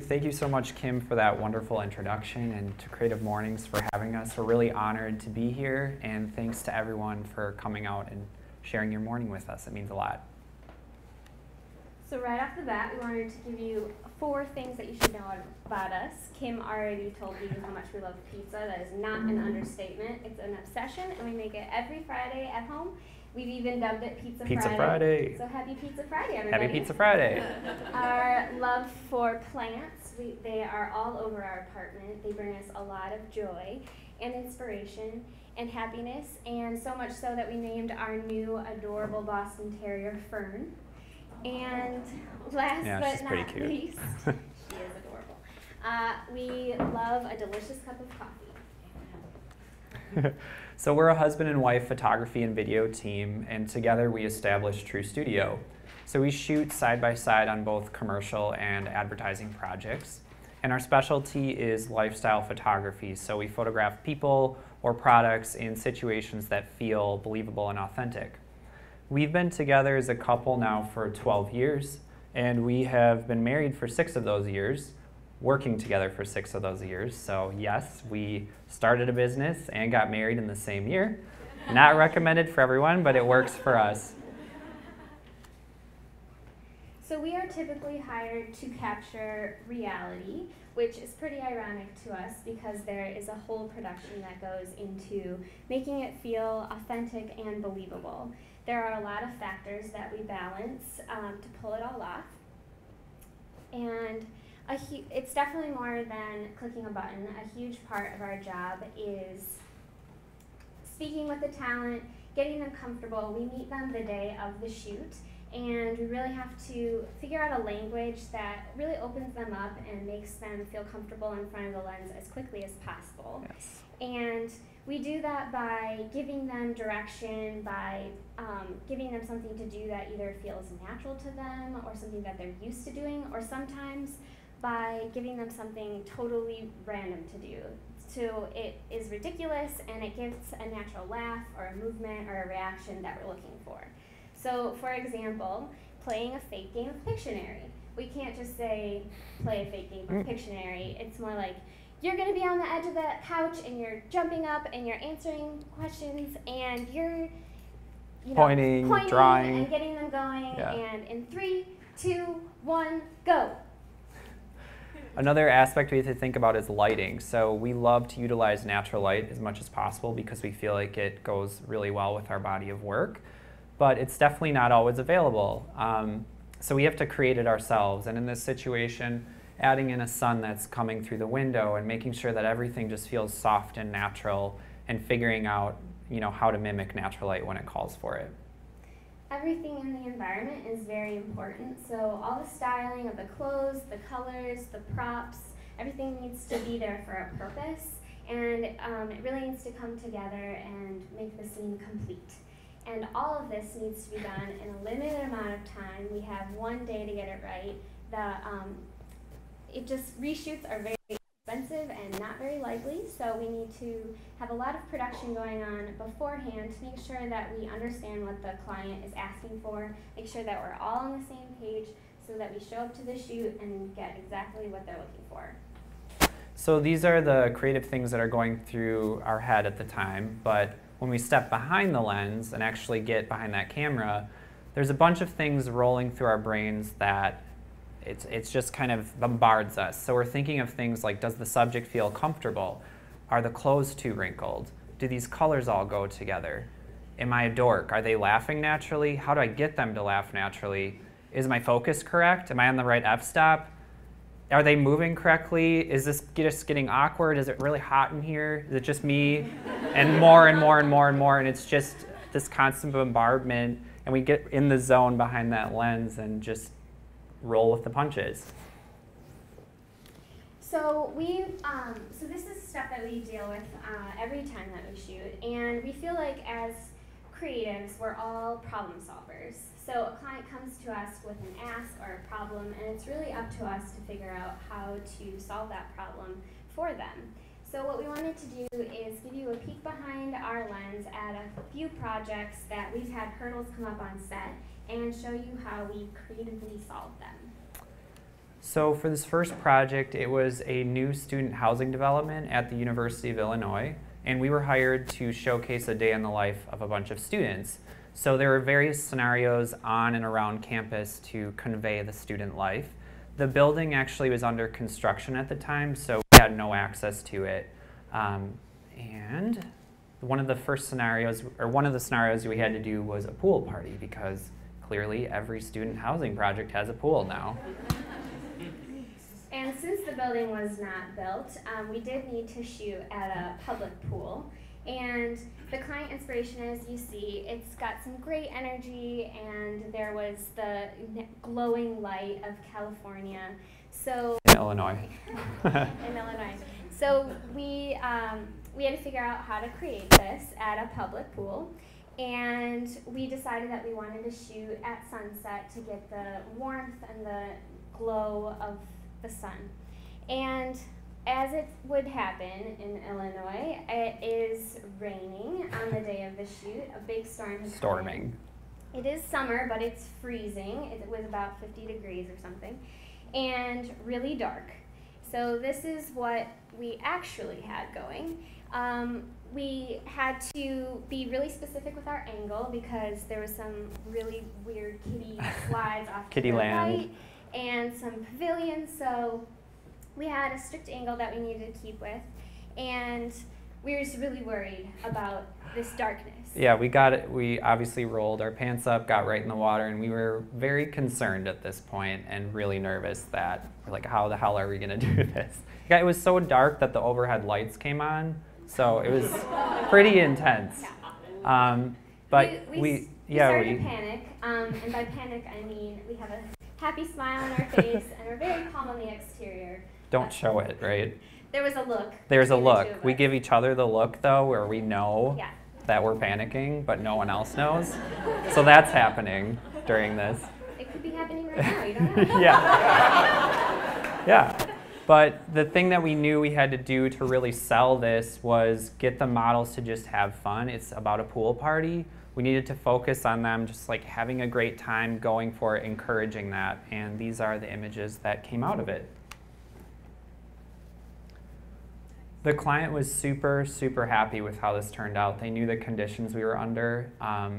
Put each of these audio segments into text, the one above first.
Thank you so much, Kim, for that wonderful introduction, and to Creative Mornings for having us. We're really honored to be here, and thanks to everyone for coming out and sharing your morning with us. It means a lot. So right off the bat, we wanted to give you 4 things that you should know about us. Kim already told you how much we love pizza. That is not an understatement. It's an obsession, and we make it every Friday at home. We've even dubbed it Pizza Friday. So happy Pizza Friday, everybody. Happy Pizza Friday. Our love for plants, they are all over our apartment. They bring us a lot of joy and inspiration and happiness, and so much so that we named our new adorable Boston Terrier Fern. And last but not least, she is adorable. We love a delicious cup of coffee. So we're a husband and wife photography and video team, and together we established True Studio. So we shoot side by side on both commercial and advertising projects. And our specialty is lifestyle photography, so we photograph people or products in situations that feel believable and authentic. We've been together as a couple now for 12 years, and we have been married for 6 of those years, working together for 6 of those years. So yes, we started a business and got married in the same year. Not recommended for everyone, but it works for us. So we are typically hired to capture reality, which is pretty ironic to us because there is a whole production that goes into making it feel authentic and believable. There are a lot of factors that we balance to pull it all off. And it's definitely more than clicking a button. A huge part of our job is speaking with the talent, getting them comfortable. We meet them the day of the shoot, and we really have to figure out a language that really opens them up and makes them feel comfortable in front of the lens as quickly as possible. Yes. And we do that by giving them direction, by giving them something to do that either feels natural to them or something that they're used to doing, or sometimes by giving them something totally random to do. So it is ridiculous and it gives a natural laugh or a movement or a reaction that we're looking for. So for example, playing a fake game of Pictionary. We can't just say, play a fake game of Pictionary. It's more like, you're gonna be on the edge of that couch and you're jumping up and you're answering questions and you're pointing, drawing, and getting them going. Yeah. And in 3, 2, 1, go. Another aspect we have to think about is lighting. So we love to utilize natural light as much as possible because we feel like it goes really well with our body of work, but it's definitely not always available. So we have to create it ourselves. And in this situation, adding in a sun that's coming through the window and making sure that everything just feels soft and natural, and figuring out, how to mimic natural light when it calls for it. Everything in the environment is very important, so all the styling of the clothes, the colors, the props, everything needs to be there for a purpose, and it really needs to come together and make the scene complete. And all of this needs to be done in a limited amount of time. We have 1 day to get it right. Reshoots are very expensive and not very likely, so we need to have a lot of production going on beforehand to make sure that we understand what the client is asking for, make sure that we're all on the same page so that we show up to the shoot and get exactly what they're looking for. So these are the creative things that are going through our head at the time, but when we step behind the lens and actually get behind that camera, there's a bunch of things rolling through our brains that it's just kind of bombards us. So we're thinking of things like, does the subject feel comfortable? Are the clothes too wrinkled? Do these colors all go together? Am I a dork? Are they laughing naturally? How do I get them to laugh naturally? Is my focus correct? Am I on the right f-stop? Are they moving correctly? Is this just getting awkward? Is it really hot in here? Is it just me? And more and more and more and more, and it's just this constant bombardment, and we get in the zone behind that lens and just roll with the punches. So so this is stuff that we deal with every time that we shoot, and we feel like as creatives, we're all problem solvers. So a client comes to us with an ask or a problem, and it's really up to us to figure out how to solve that problem for them. So what we wanted to do is give you a peek behind our lens at a few projects that we've had hurdles come up on set and show you how we creatively solved them. So for this first project, it was a new student housing development at the University of Illinois, and we were hired to showcase a day in the life of a bunch of students. So there were various scenarios on and around campus to convey the student life. The building actually was under construction at the time, so we had no access to it. And one of the scenarios we had to do was a pool party, because clearly every student housing project has a pool now. And since the building was not built, we did need to shoot at a public pool. And the client inspiration, as you see, it's got some great energy, and there was the glowing light of California. So in Illinois. in Illinois. So we had to figure out how to create this at a public pool. And we decided that we wanted to shoot at sunset to get the warmth and the glow of the sun. And as it would happen in Illinois, it is raining on the day of the shoot. A big storm has come in. It is summer, but it's freezing. It was about 50 degrees or something, and really dark. So this is what we actually had going. We had to be really specific with our angle because there was some really weird kiddie slides off to the right and some pavilions. So we had a strict angle that we needed to keep with, and we were just really worried about this darkness. Yeah, we obviously rolled our pants up, got right in the water, and we were very concerned at this point and really nervous that we're like, how the hell are we gonna do this? Yeah, it was so dark that the overhead lights came on, so it was pretty intense. But we started to panic, and by panic I mean we have a happy smile on our face and we're very calm on the exterior. Don't show it, right? There was a look. There's a look. We give each other the look, though, where we know that we're panicking, but no one else knows. So that's happening during this. It could be happening right now, you don't know. Yeah. But the thing that we knew we had to do to really sell this was get the models to just have fun. It's about a pool party. We needed to focus on them just like having a great time, going for it, encouraging that. And these are the images that came out of it. The client was super, super happy with how this turned out. They knew the conditions we were under.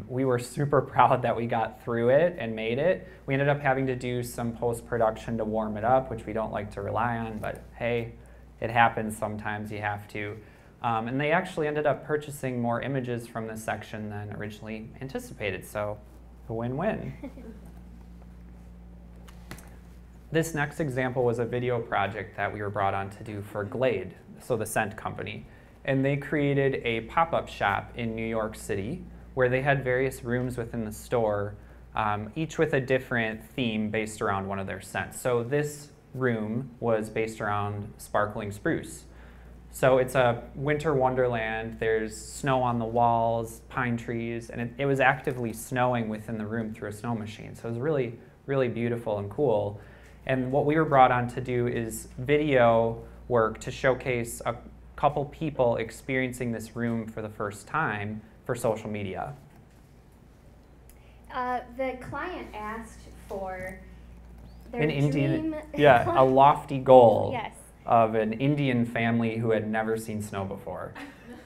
We were super proud that we got through it and made it. We ended up having to do some post-production to warm it up, which we don't like to rely on, but hey, it happens sometimes, you have to. And they actually ended up purchasing more images from this section than originally anticipated, so a win-win. This next example was a video project that we were brought on to do for Glade, so the scent company. And they created a pop-up shop in New York City where they had various rooms within the store, each with a different theme based around one of their scents. So this room was based around sparkling spruce. So it's a winter wonderland. There's snow on the walls, pine trees, and it was actively snowing within the room through a snow machine. So it was really, really beautiful and cool. And what we were brought on to do is video work to showcase a couple people experiencing this room for the first time for social media. The client asked for their an dream. Indian, a lofty goal. Yes. Of an Indian family who had never seen snow before.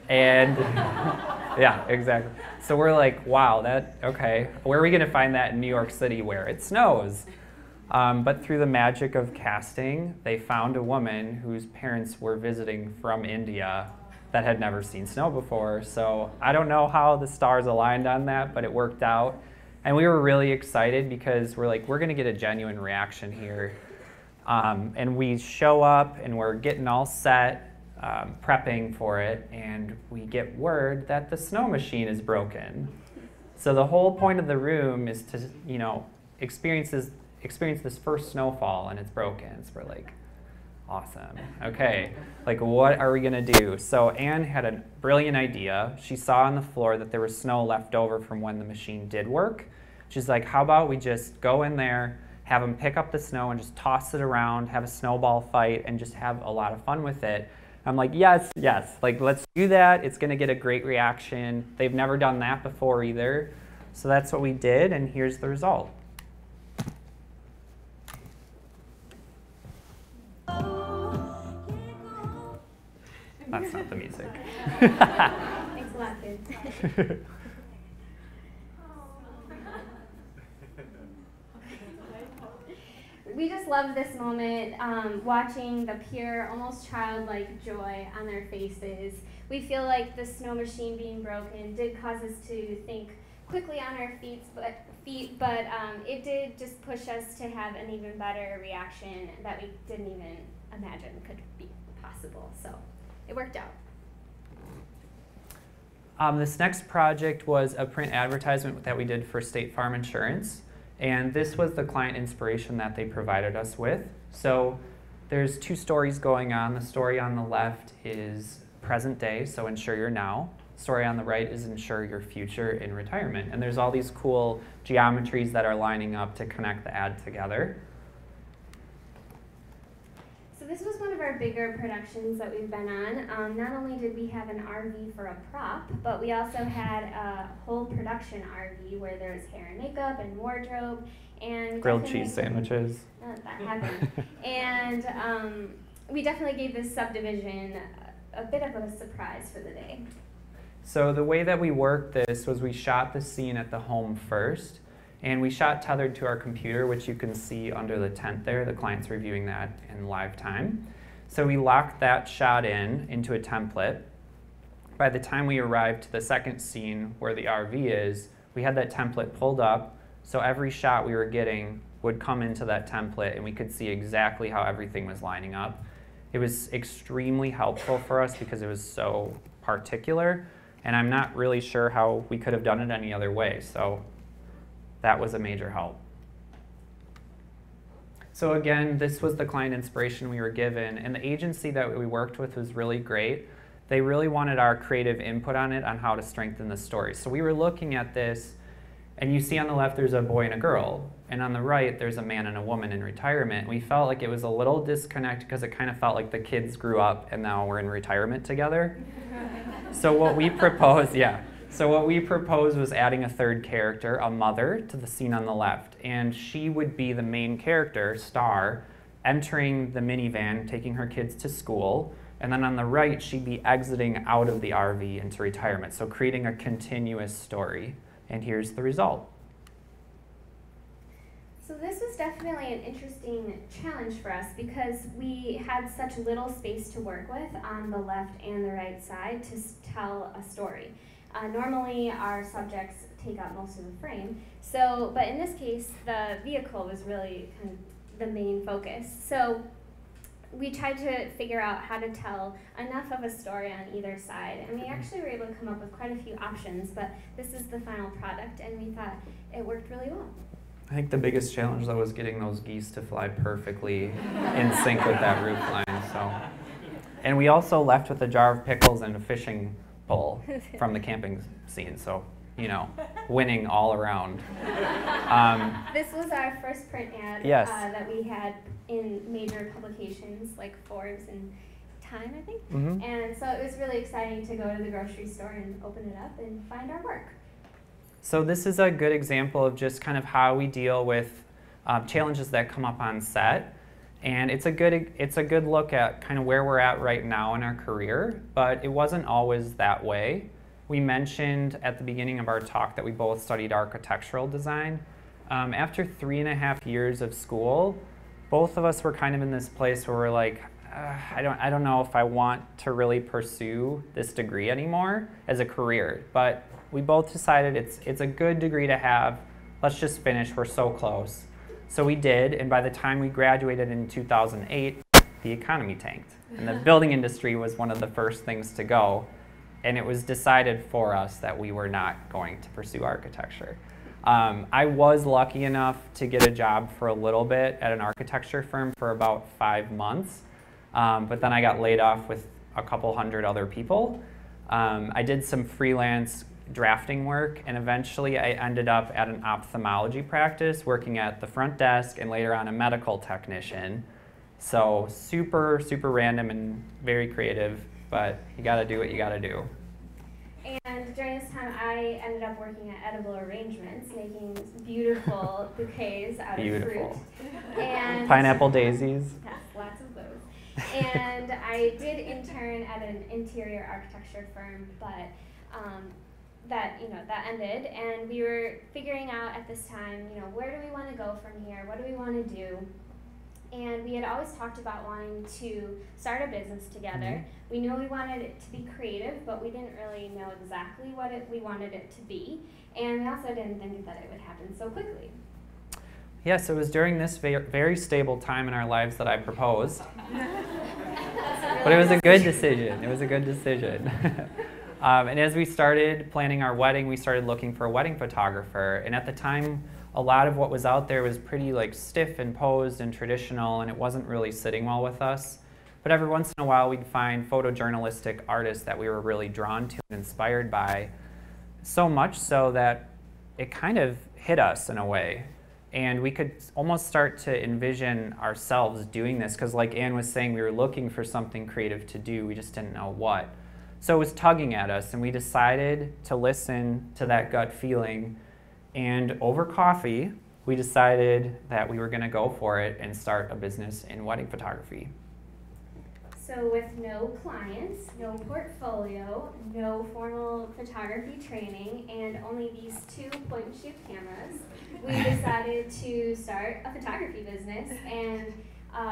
And yeah, exactly. So we're like, wow, okay, where are we gonna find that in New York City where it snows? But through the magic of casting, they found a woman whose parents were visiting from India that had never seen snow before. So I don't know how the stars aligned on that, but it worked out. And we were really excited because we're like, we're gonna get a genuine reaction here. And we show up and we're getting all set, prepping for it, and we get word that the snow machine is broken. So the whole point of the room is to, experience experienced this first snowfall and it's broken. So we're like, awesome. Okay, like what are we gonna do? So Anne had a brilliant idea. She saw on the floor that there was snow left over from when the machine did work. She's like, how about we just go in there, have them pick up the snow and just toss it around, have a snowball fight, and just have a lot of fun with it. I'm like, yes, yes, like let's do that. It's gonna get a great reaction. They've never done that before either. So that's what we did, and here's the result. That's not the music. Thanks a lot, kids. We just love this moment, watching the pure, almost childlike joy on their faces. We feel like the snow machine being broken did cause us to think quickly on our feet, but it did just push us to have an even better reaction that we didn't even imagine could be possible. So it worked out. This next project was a print advertisement that we did for State Farm Insurance. And this was the client inspiration that they provided us with. So there's two stories going on. The story on the left is present day, so ensure your now. The story on the right is ensure your future in retirement. And there's all these cool geometries that are lining up to connect the ad together. So this was one of our bigger productions that we've been on. Not only did we have an RV for a prop, but we also had a whole production RV where there's hair and makeup and wardrobe and grilled cheese sandwiches. That happened. And we definitely gave this subdivision a bit of a surprise for the day. So the way that we worked this was we shot the scene at the home first. And we shot tethered to our computer, which you can see under the tent there. The client's reviewing that in live time. So we locked that shot into a template. By the time we arrived to the second scene where the RV is, we had that template pulled up. So every shot we were getting would come into that template and we could see exactly how everything was lining up. It was extremely helpful for us because it was so particular. And I'm not really sure how we could have done it any other way. So that was a major help. So again, this was the client inspiration we were given, and the agency that we worked with was really great. They really wanted our creative input on it, on how to strengthen the story. So we were looking at this, and you see on the left there's a boy and a girl, and on the right there's a man and a woman in retirement. We felt like it was a little disconnected because it kind of felt like the kids grew up and now we're in retirement together. So what we proposed, So what we proposed was adding a third character, a mother, to the scene on the left. And she would be the main character, Star, entering the minivan, taking her kids to school. And then on the right, she'd be exiting out of the RV into retirement. So creating a continuous story. And here's the result. So this was definitely an interesting challenge for us because we had such little space to work with on the left and the right side to tell a story. Normally our subjects take up most of the frame, but in this case the vehicle was really kind of the main focus. So we tried to figure out how to tell enough of a story on either side, and we actually were able to come up with quite a few options, but this is the final product and we thought it worked really well. I think the biggest challenge though was getting those geese to fly perfectly in sync with that roof line. And we also left with a jar of pickles and a fishing pole from the camping scene, so winning all around. This was our first print ad that we had in major publications like Forbes and Time, I think. Mm-hmm. And so it was really exciting to go to the grocery store and open it up and find our work. So this is a good example of just kind of how we deal with challenges that come up on set. And it's a good look at kind of where we're at right now in our career, but it wasn't always that way. We mentioned at the beginning of our talk that we both studied architectural design. After 3.5 years of school, both of us were kind of in this place where we're like, I don't know if I want to really pursue this degree anymore as a career, but we both decided it's a good degree to have. Let's just finish, we're so close. So we did, and by the time we graduated in 2008, the economy tanked. And the building industry was one of the first things to go. And it was decided for us that we were not going to pursue architecture. I was lucky enough to get a job for a little bit at an architecture firm for about 5 months, but then I got laid off with a couple hundred other people. I did some freelance drafting work, and eventually I ended up at an ophthalmology practice working at the front desk and later on a medical technician. So super, super random and very creative, but you gotta do what you gotta do. And during this time, I ended up working at Edible Arrangements, making beautiful bouquets out of fruit. And pineapple daisies. Yes, lots of those. And I did intern at an interior architecture firm, but that ended, and we were figuring out at this time, where do we want to go from here? What do we want to do? And we had always talked about wanting to start a business together. We knew we wanted it to be creative, but we didn't really know exactly what we wanted it to be. And we also didn't think that it would happen so quickly. Yes, it was during this very stable time in our lives that I proposed. But it was a good decision. It was a good decision. And as we started planning our wedding, we started looking for a wedding photographer. And at the time, a lot of what was out there was pretty stiff and posed and traditional, and it wasn't really sitting well with us. But every once in a while, we'd find photojournalistic artists that we were really drawn to and inspired by, so much so that it kind of hit us in a way. And we could almost start to envision ourselves doing this, because like Anne was saying, we were looking for something creative to do, we just didn't know what. So it was tugging at us, and we decided to listen to that gut feeling. And over coffee, we decided that we were going to go for it and start a business in wedding photography. So with no clients, no portfolio, no formal photography training, and only these 2 point-and-shoot cameras, we decided to start a photography business, and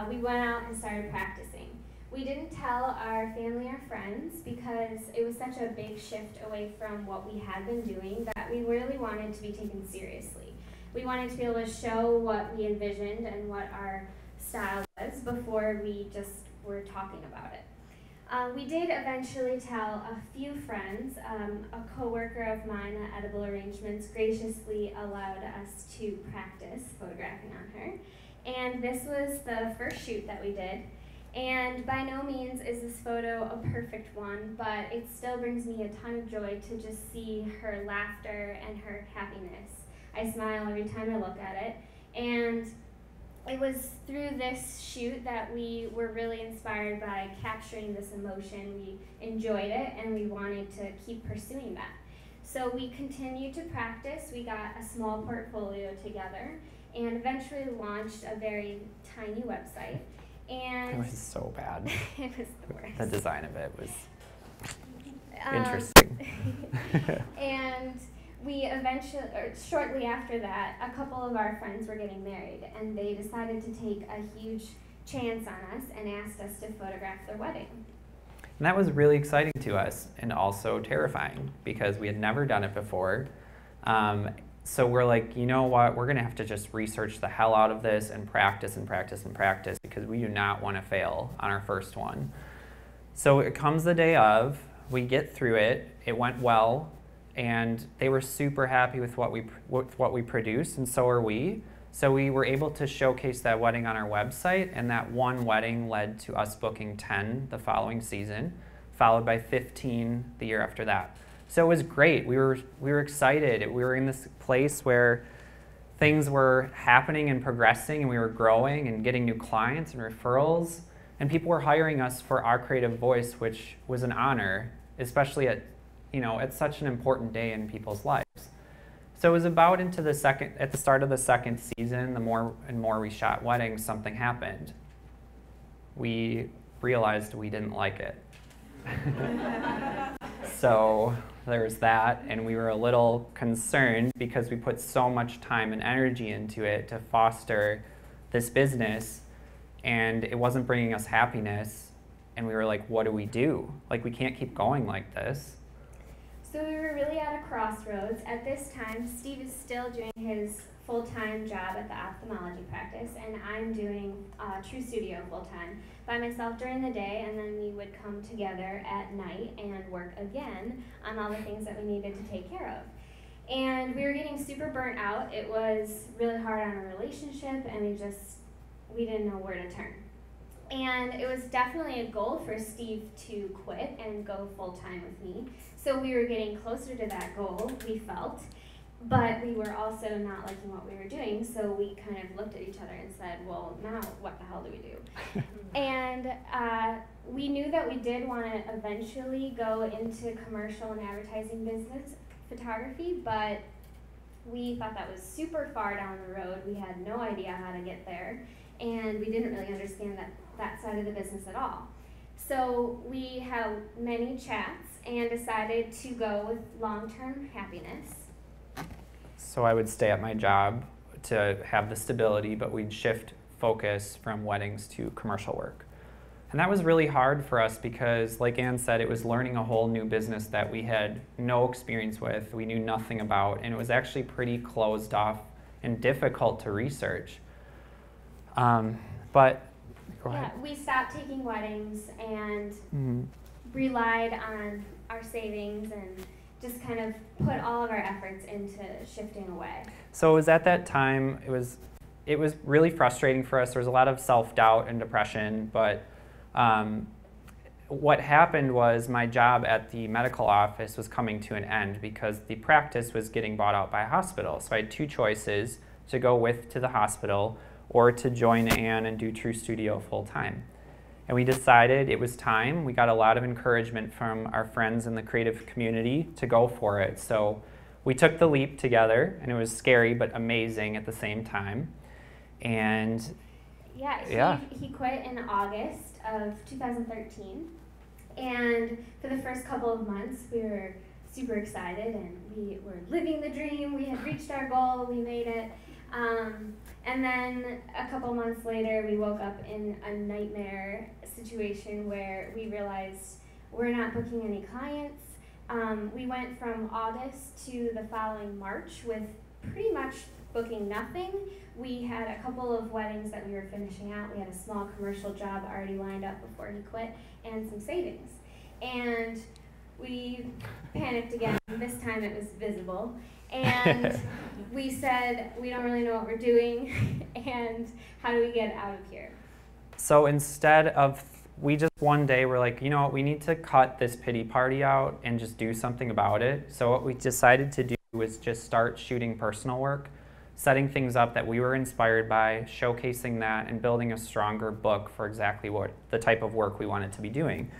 we went out and started practicing. We didn't tell our family or friends because it was such a big shift away from what we had been doing that we really wanted to be taken seriously. We wanted to be able to show what we envisioned and what our style was before we just were talking about it. We did eventually tell a few friends. A coworker of mine at Edible Arrangements graciously allowed us to practice photographing on her. And this was the first shoot that we did. And by no means is this photo a perfect one, but it still brings me a ton of joy to just see her laughter and her happiness. I smile every time I look at it. And it was through this shoot that we were really inspired by capturing this emotion. We enjoyed it, and we wanted to keep pursuing that. So we continued to practice. We got a small portfolio together and eventually launched a very tiny website. And it was so bad. It was the worst. The design of it was interesting. And we eventually, or shortly after that, a couple of our friends were getting married, and they decided to take a huge chance on us and asked us to photograph their wedding. And that was really exciting to us and also terrifying because we had never done it before. So we're like, you know what, we're going to have to just research the hell out of this and practice and practice and practice because we do not want to fail on our first one. So it comes the day of, we get through it, it went well, and they were super happy with what we produced, and so are we. So we were able to showcase that wedding on our website, and that one wedding led to us booking 10 the following season, followed by 15 the year after that. So it was great. We were excited. We were in this place where things were happening and progressing, and we were growing and getting new clients and referrals, and people were hiring us for our creative voice, which was an honor, especially at such an important day in people's lives. So it was about at the start of the second season, the more and more we shot weddings, something happened. We realized we didn't like it. So there was that, and we were a little concerned because we put so much time and energy into it to foster this business, and it wasn't bringing us happiness, and we were like, what do? Like, we can't keep going like this. So we were really at a crossroads. At this time, Steve is still doing his full-time job at the ophthalmology practice, and I'm doing True Studio full-time by myself during the day, and then we would come together at night and work again on all the things that we needed to take care of. And we were getting super burnt out. It was really hard on our relationship, and we didn't know where to turn. And it was definitely a goal for Steve to quit and go full-time with me. So we were getting closer to that goal, we felt, but we were also not liking what we were doing, so we kind of looked at each other and said, well, now what the hell do we do? And we knew that we did want to eventually go into commercial and advertising business photography, but we thought that was super far down the road. We had no idea how to get there, and we didn't really understand that side of the business at all. So we had many chats and decided to go with long-term happiness. So I would stay at my job to have the stability, but we'd shift focus from weddings to commercial work. And that was really hard for us because, like Anne said, it was learning a whole new business that we had no experience with, we knew nothing about, and it was actually pretty closed off and difficult to research. But go ahead. Yeah, we stopped taking weddings and relied on our savings and just kind of put all of our efforts into shifting away. So it was at that time, it was really frustrating for us. There was a lot of self-doubt and depression, but what happened was my job at the medical office was coming to an end because the practice was getting bought out by a hospital. So I had two choices: to go to the hospital or to join Anne and do True Studio full time. And we decided it was time. We got a lot of encouragement from our friends in the creative community to go for it. So we took the leap together, and it was scary but amazing at the same time. And he quit in August of 2013. And for the first couple of months, we were super excited, and we were living the dream. We had reached our goal. We made it. And then a couple months later, we woke up in a nightmare situation where we realized we're not booking any clients. We went from August to the following March with pretty much booking nothing. We had a couple of weddings that we were finishing out. We had a small commercial job already lined up before he quit, and some savings. And we panicked again. This time it was visible. And we said, we don't really know what we're doing, and how do we get out of here? So instead of, we just one day were like, you know what, we need to cut this pity party out and just do something about it. So what we decided to do was just start shooting personal work, setting things up that we were inspired by, showcasing that, and building a stronger book for exactly what the type of work we wanted to be doing.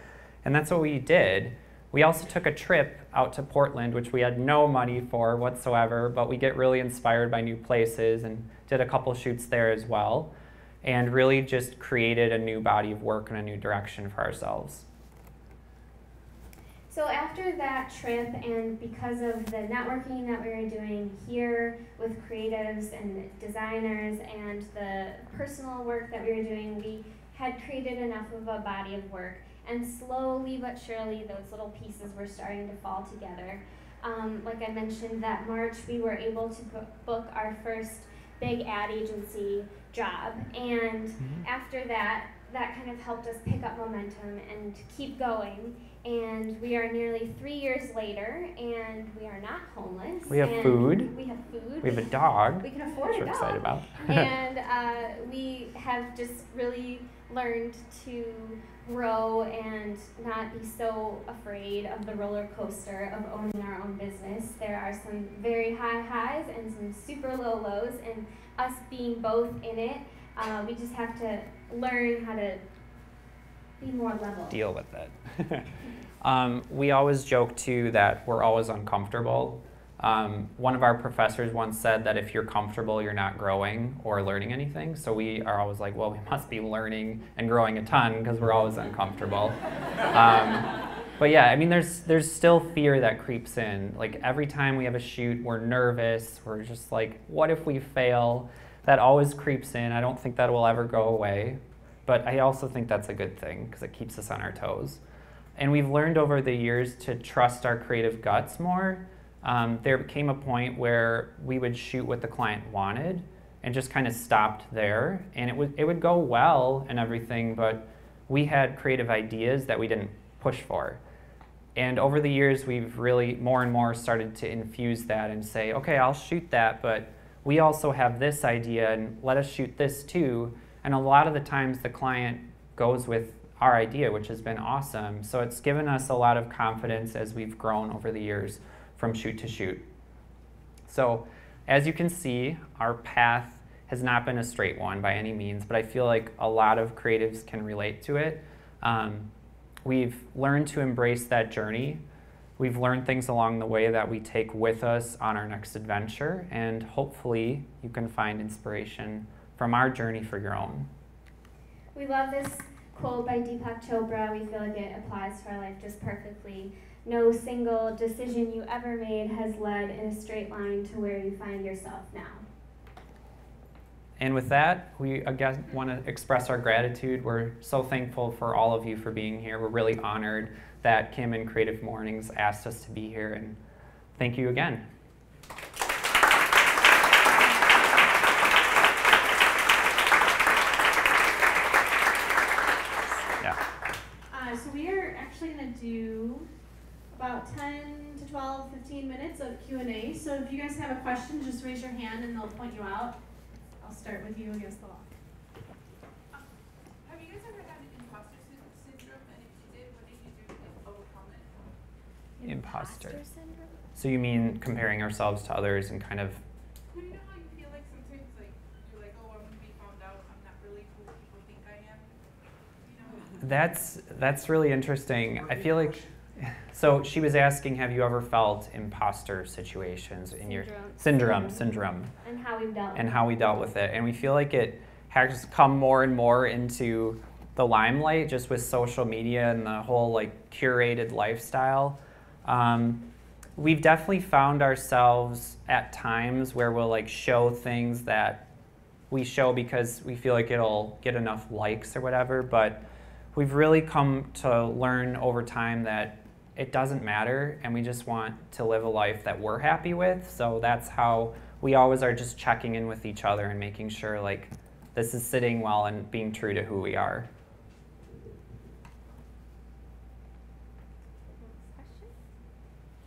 And that's what we did. We also took a trip out to Portland, which we had no money for whatsoever, but we get really inspired by new places and did a couple shoots there as well, and really just created a new body of work and a new direction for ourselves. So after that trip, and because of the networking that we were doing here with creatives and designers and the personal work that we were doing, we had created enough of a body of work. And slowly but surely, those little pieces were starting to fall together. Like I mentioned, that March we were able to book our first big ad agency job. And after that, that kind of helped us pick up momentum and keep going. And we are nearly 3 years later, and we are not homeless. We have food. We have food. We have a dog. We can afford a dog. Which we're excited about. And we have just really learned to grow and not be so afraid of the roller coaster of owning our own business. There are some very high highs and some super low lows, and us being both in it, we just have to learn how to be more level. Deal with it. We always joke too that we're always uncomfortable. One of our professors once said that if you're comfortable, you're not growing or learning anything. So we are always like, well, we must be learning and growing a ton because we're always uncomfortable. But yeah, I mean, there's still fear that creeps in. Like every time we have a shoot, we're nervous. We're just like, what if we fail? That always creeps in. I don't think that will ever go away. But I also think that's a good thing because it keeps us on our toes. And we've learned over the years to trust our creative guts more. There came a point where we would shoot what the client wanted and just kind of stopped there. And it would go well and everything, but we had creative ideas that we didn't push for. And over the years, we've really more and more started to infuse that and say, okay, I'll shoot that, but we also have this idea, and let us shoot this too. And a lot of the times the client goes with our idea, which has been awesome. So it's given us a lot of confidence as we've grown over the years from shoot to shoot. So as you can see, our path has not been a straight one by any means, but I feel like a lot of creatives can relate to it. We've learned to embrace that journey. We've learned things along the way that we take with us on our next adventure, and hopefully you can find inspiration from our journey for your own. We love this quote by Deepak Chopra. We feel like it applies to our life just perfectly. No single decision you ever made has led in a straight line to where you find yourself now. And with that, we again want to express our gratitude. We're so thankful for all of you for being here. We're really honored that Kim and Creative Mornings asked us to be here, and thank you again. So we are actually going to do about 10 to 12, 15 minutes of Q&A. So if you guys have a question, just raise your hand and they'll point you out. I'll start with you against the wall. Have you guys ever had imposter syndrome? And if you did, what did you do to overcome it? Imposter syndrome? So you mean comparing ourselves to others and kind of... Well, you know how you feel like sometimes like you're like, oh, I'm going to be found out. I'm not really who people think I am. You know? That's really interesting. I feel like... So she was asking, have you ever felt imposter situations in your syndrome, and how we've dealt with and how we dealt with it? And we feel like it has come more and more into the limelight just with social media and the whole like curated lifestyle. We've definitely found ourselves at times where we'll like show things that we show because we feel like it'll get enough likes or whatever, but we've really come to learn over time that it doesn't matter, and we just want to live a life that we're happy with. So that's how we always are, just checking in with each other and making sure like this is sitting well and being true to who we are.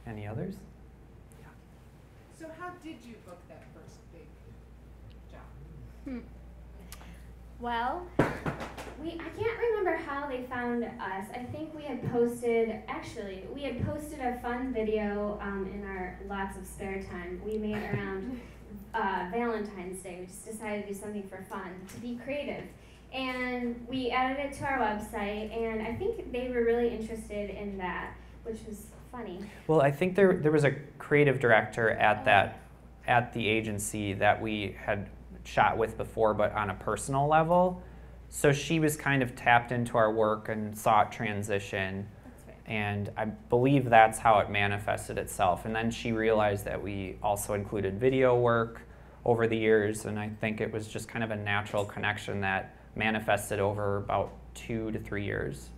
Any others? Yeah. So how did you book that first big job? Well, I can't remember how they found us. I think we had posted a fun video in our lots of spare time. We made around Valentine's Day. We just decided to do something for fun, to be creative. And we added it to our website, and I think they were really interested in that, which was funny. Well, I think there was a creative director at the agency that we had shot with before, but on a personal level. So she was kind of tapped into our work and saw it transition. That's right. And I believe that's how it manifested itself. And then she realized that we also included video work over the years, and I think it was just kind of a natural connection that manifested over about 2 to 3 years.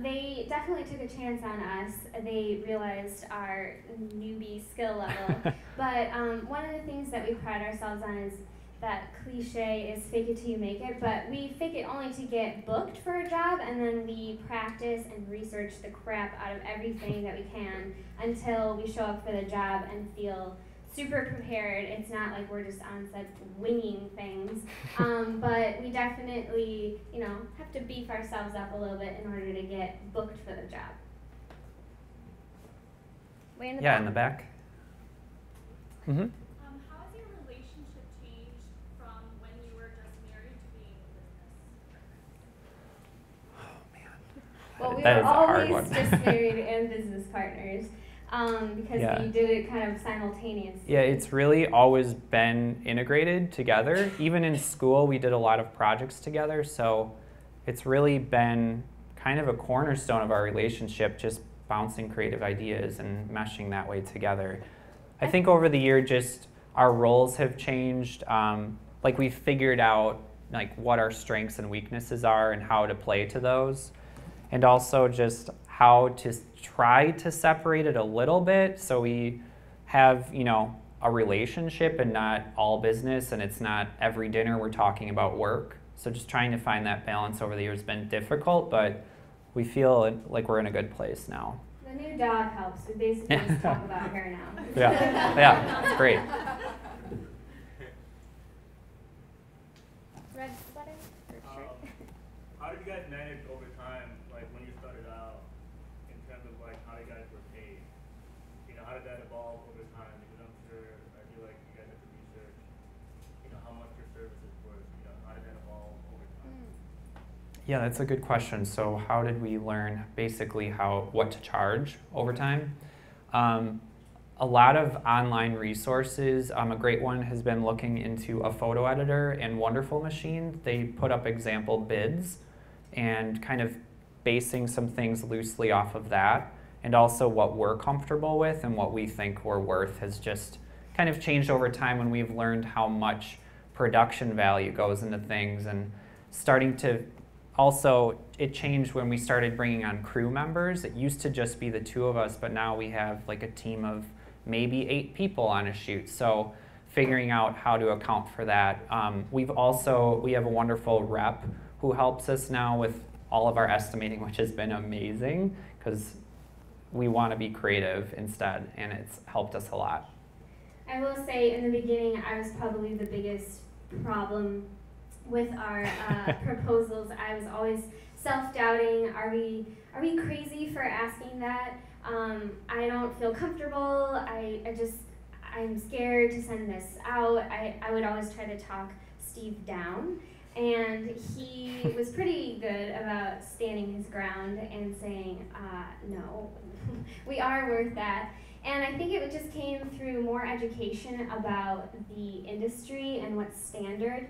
They definitely took a chance on us. They realized our newbie skill level. But one of the things that we pride ourselves on is that cliche is fake it till you make it, but we fake it only to get booked for a job, and then we practice and research the crap out of everything that we can until we show up for the job and feel super prepared. It's not like we're just on set winging things, but we definitely, have to beef ourselves up a little bit in order to get booked for the job. Way in the back. In the back. Mm-hmm. How has your relationship changed from when you were just married to being business partners? Well, we That were is a hard always one. just married and business partners because we did it kind of simultaneously. Yeah, it's really always been integrated together. Even in school, we did a lot of projects together, so it's really been kind of a cornerstone of our relationship, just bouncing creative ideas and meshing that way together. I think over the year, just our roles have changed. Like we've figured out like what our strengths and weaknesses are and how to play to those, and also just how to try to separate it a little bit so we have, a relationship and not all business, and it's not every dinner we're talking about work. So just trying to find that balance over the years has been difficult, but we feel like we're in a good place now. The new dog helps. We basically just talk about her now. Yeah, it's great. Red sweater or shirt? How did you guys manage over time, like when you started out, in terms of like how you guys were paid? You know, how did that evolve over time? Because I'm sure, I feel like you guys have to research, you know, how much your service is worth. You know, how did that evolve over time? Yeah, that's a good question. So how did we learn basically what to charge over time? A lot of online resources. A great one has been looking into a photo editor and Wonderful Machine. They put up example bids and kind of basing some things loosely off of that, and also what we're comfortable with and what we think we're worth has just kind of changed over time when we've learned how much production value goes into things, and starting to also, it changed when we started bringing on crew members. It used to just be the two of us, but now we have like a team of maybe 8 people on a shoot. So figuring out how to account for that. We have a wonderful rep who helps us now with all of our estimating, which has been amazing because we want to be creative instead, and it's helped us a lot. I will say in the beginning, I was probably the biggest problem with our proposals. I was always self-doubting. Are we crazy for asking that? I don't feel comfortable. I'm scared to send this out. I would always try to talk Steve down, and he was pretty good about standing his ground and saying, no, we are worth that. And I think it just came through more education about the industry and what's standard.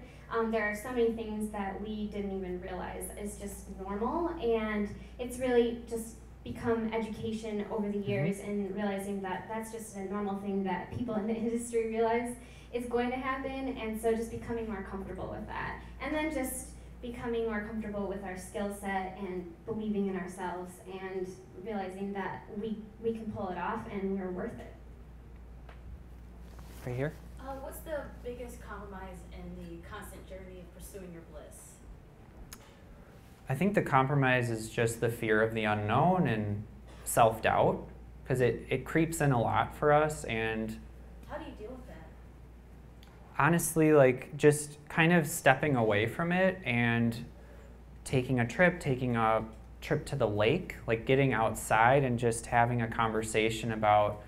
There are so many things that we didn't even realize is just normal, and it's really just become education over the years and realizing that that's just a normal thing that people in the industry realize is going to happen, and so just becoming more comfortable with that. And then just becoming more comfortable with our skill set and believing in ourselves and realizing that we can pull it off and we're worth it. Right here? What's the biggest compromise in the constant journey of pursuing your bliss? I think the compromise is just the fear of the unknown and self-doubt, because it creeps in a lot for us. And how do you deal with that? Honestly, like just kind of stepping away from it and taking a trip to the lake, like getting outside and just having a conversation about,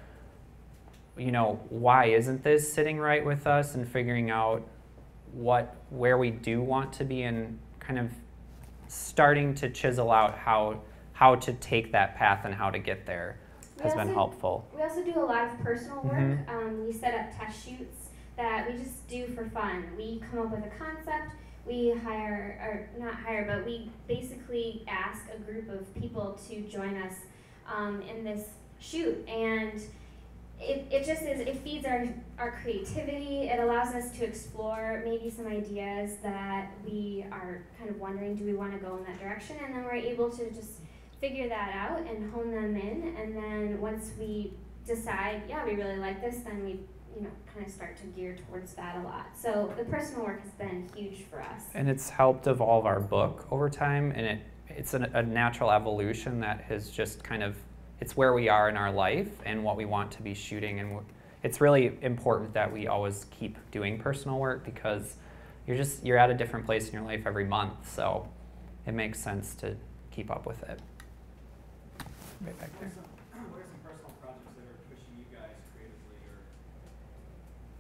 you know, why isn't this sitting right with us, and figuring out where we do want to be, and kind of starting to chisel out how to take that path and how to get there has been helpful. We also do a lot of personal work. We set up test shoots that we just do for fun. We come up with a concept, we we basically ask a group of people to join us in this shoot, and it feeds our creativity. It allows us to explore maybe some ideas that we are kind of wondering, do we want to go in that direction? And then we're able to just figure that out and hone them in. And then once we decide, yeah, we really like this, then we kind of start to gear towards that a lot. So the personal work has been huge for us. And it's helped evolve our book over time, and it's a natural evolution that has just kind of, it's where we are in our life and what we want to be shooting. And it's really important that we always keep doing personal work, because you're at a different place in your life every month. So it makes sense to keep up with it. Right back there. What are some personal projects that are pushing you guys creatively or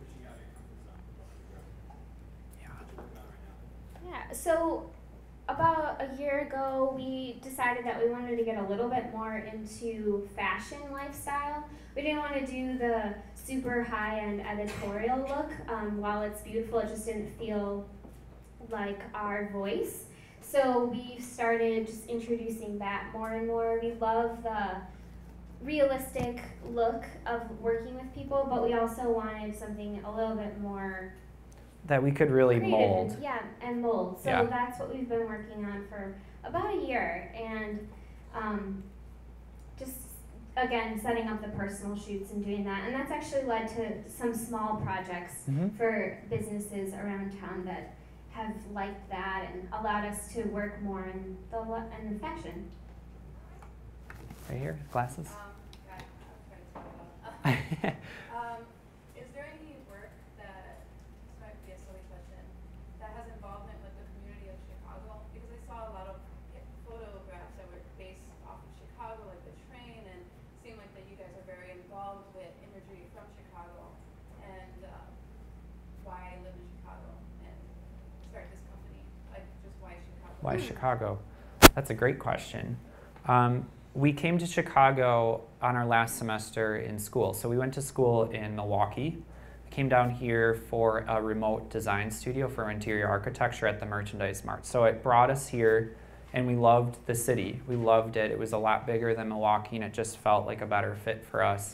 pushing out your comfort zone? Yeah, so about a year ago, we decided that we wanted to get a little bit more into fashion lifestyle. We didn't want to do the super high-end editorial look. While it's beautiful, it just didn't feel like our voice. So we've started just introducing that more and more. We love the realistic look of working with people, but we also wanted something a little bit more that we could really creative mold. And mold. So that's what we've been working on for about a year, and just again setting up the personal shoots and doing that. And that's actually led to some small projects for businesses around town that have liked that and allowed us to work more in the fashion. Right here, glasses. God, I was trying to talk about. Is there any work that, this might be a silly question, that has involvement with the community of Chicago? Because I saw a lot of photographs that were based off of Chicago, like the train, and it seemed like that you guys are very involved with imagery from Chicago, and why live in Chicago and start this company? Like, just why Chicago? Why Chicago? That's a great question. We came to Chicago on our last semester in school. So we went to school in Milwaukee. I came down here for a remote design studio for interior architecture at the Merchandise Mart. So it brought us here, and we loved the city. We loved it. It was a lot bigger than Milwaukee, and it just felt like a better fit for us.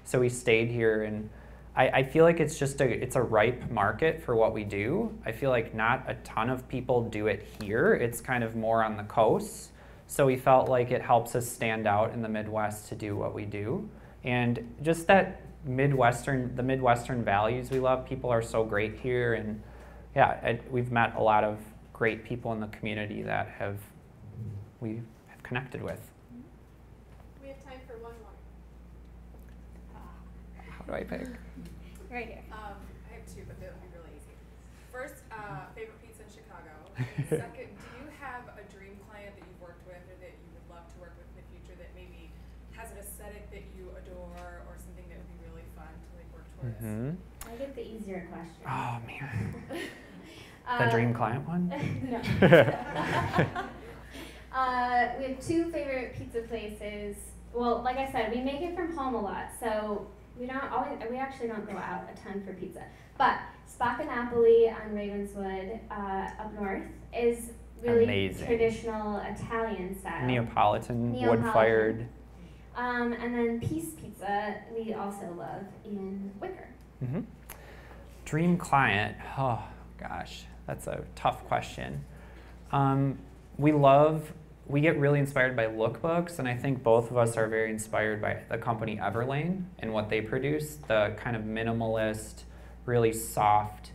So we stayed here, and I feel like it's a ripe market for what we do. I feel like not a ton of people do it here. It's kind of more on the coast. So we felt like it helps us stand out in the Midwest to do what we do. And just that the Midwestern values we love. People are so great here, and yeah, we've met a lot of great people in the community that we have connected with. We have time for one more. How do I pick? Right here. I have two, but they'll be really easy. First, favorite pizza in Chicago. And second, do you have a dream client that you've worked with or that you would love to work with in the future that maybe has an aesthetic that you adore or something that would be really fun to like work towards? Mm-hmm. I get the easier question. Oh man. The dream client one? No. We have two favorite pizza places. Well, like I said, we make it from home a lot, so we actually don't go out a ton for pizza. But Spacca-Napoli on Ravenswood up north is really Amazing. Traditional Italian style. Neapolitan, wood-fired. And then Peace Pizza we also love in Wicker. Mm-hmm. Dream client, oh gosh, that's a tough question. We get really inspired by lookbooks, and I think both of us are very inspired by the company Everlane and what they produce, the kind of minimalist, really soft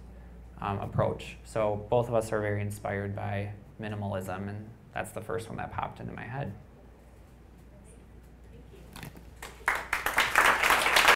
approach. So both of us are very inspired by minimalism, and that's the first one that popped into my head.